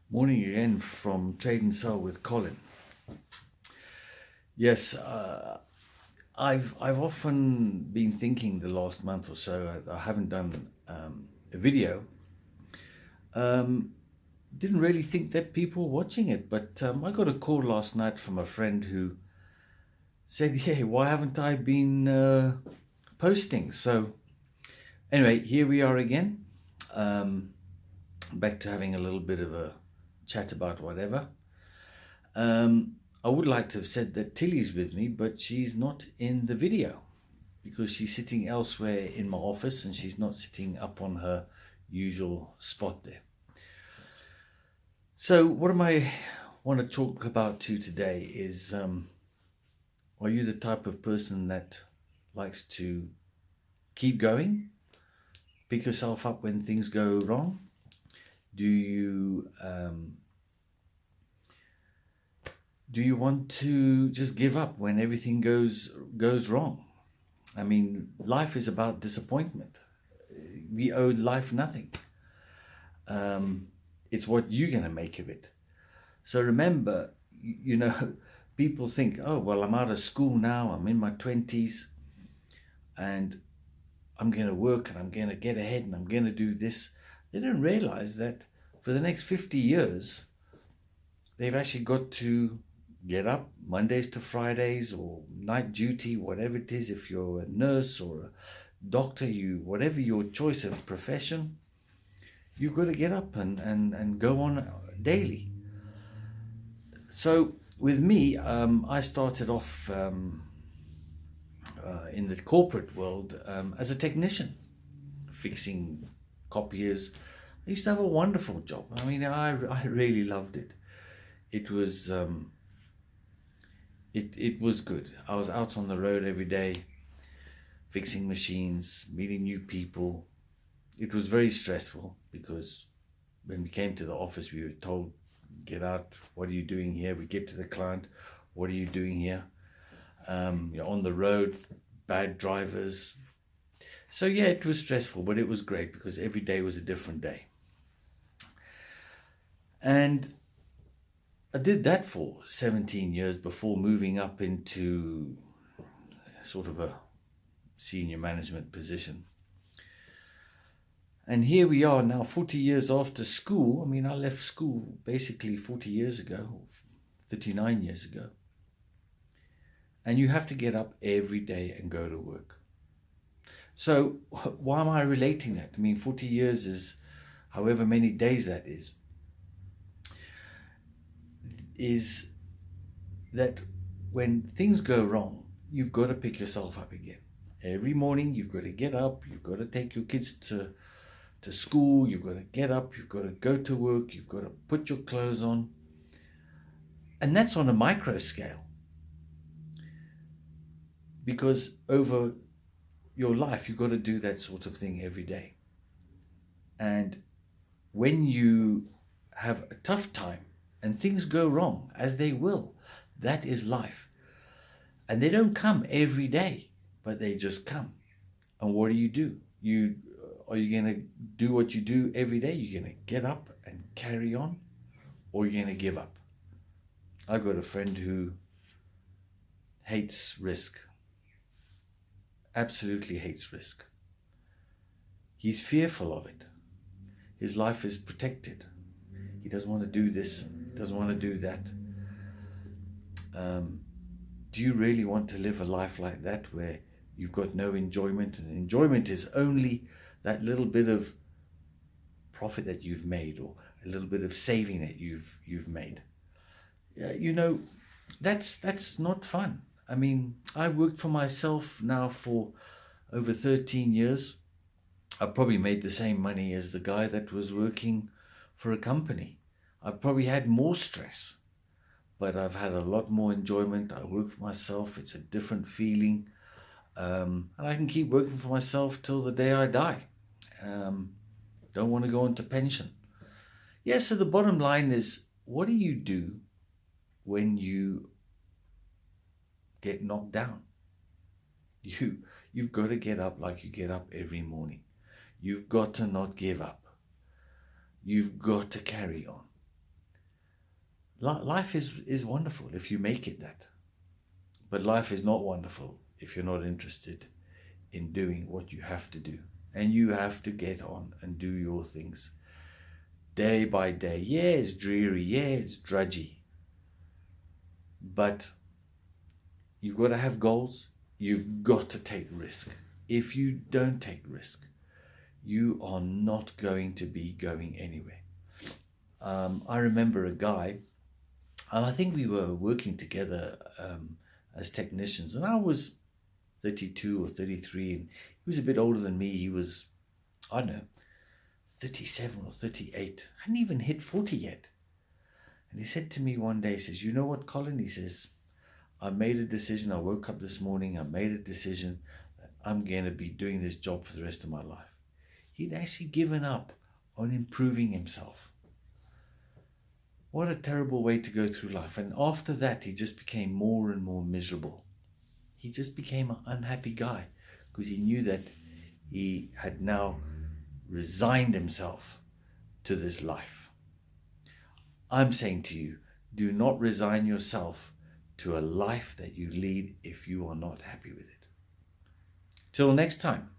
Morning again from Trade and Sell with Colin. Yes, I've often been thinking the last month or so. I haven't done a video. Um, didn't really think that people were watching it, but I got a call last night from a friend who said, "Yeah, why haven't I been posting?" So anyway, here we are again. Um, Back to having a little bit of a chat about whatever. I would like to have said that Tilly's with me, but she's not in the video because she's sitting elsewhere in my office and she's not sitting up on her usual spot there. So, what I want to talk about to today is are you the type of person that likes to keep going, pick yourself up when things go wrong? Do you want to just give up when everything goes wrong? I mean, life is about disappointment. We owe life nothing. It's what you're going to make of it. So remember, people think, oh, well, I'm out of school now, I'm in my 20s, and I'm going to work and I'm going to get ahead and I'm going to do this. They don't realize that for the next 50 years, they've actually got to get up Mondays to Fridays or night duty, whatever it is. If you're a nurse or a doctor, whatever your choice of profession, you've got to get up and go on daily. So with me, I started off in the corporate world as a technician, fixing copiers. I used to have a wonderful job. I mean, I really loved it. It was it was good. I was out on the road every day, fixing machines, meeting new people. It was very stressful because when we came to the office, we were told, "Get out! What are you doing here?" We get to the client, "What are you doing here?" You're on the road, bad drivers. So yeah, it was stressful, but it was great because every day was a different day. And I did that for 17 years before moving up into sort of a senior management position. And here we are now, 40 years after school. I mean, I left school basically 40 years ago, 39 years ago. And you have to get up every day and go to work. So why am I relating that? I mean, 40 years is however many days that is that when things go wrong, you've got to pick yourself up again. Every morning, you've got to get up, you've got to take your kids to school, you've got to get up, you've got to go to work, you've got to put your clothes on. And that's on a micro scale. Because over your life, you've got to do that sort of thing every day. And when you have a tough time and things go wrong, as they will, that is life. And they don't come every day, but they just come. And what do? Are you going to do what you do every day? You're going to get up and carry on, or you're going to give up? I've got a friend who hates risk. Absolutely hates risk. He's fearful of it. His life is protected. He doesn't want to do this, doesn't want to do that. Do you really want to live a life like that where you've got no enjoyment, and enjoyment is only that little bit of profit that you've made or a little bit of saving that you've made? That's not fun. I mean, I've worked for myself now for over 13 years. I've probably made the same money as the guy that was working for a company. I've probably had more stress, but I've had a lot more enjoyment. I work for myself. It's a different feeling. And I can keep working for myself till the day I die. Don't want to go into pension. Yeah, so the bottom line is, what do you do when you get knocked down? You've got to get up like you get up every morning. You've got to not give up. You've got to carry on. Life is wonderful if you make it that. But life is not wonderful if you're not interested in doing what you have to do. And you have to get on and do your things day by day. Yeah, it's dreary. Yeah, it's drudgy. But you've got to have goals. You've got to take risk. If you don't take risk, you are not going to be going anywhere. I remember a guy, and I think we were working together as technicians, and I was 32 or 33, and he was a bit older than me. He was, I don't know, 37 or 38. Hadn't even hit 40 yet. And he said to me one day, he says, you know what, Colin? He says, I made a decision. I woke up this morning. I made a decision that I'm going to be doing this job for the rest of my life. He'd actually given up on improving himself. What a terrible way to go through life. And after that, he just became more and more miserable. He just became an unhappy guy because he knew that he had now resigned himself to this life. I'm saying to you, do not resign yourself to a life that you lead if you are not happy with it. Till next time.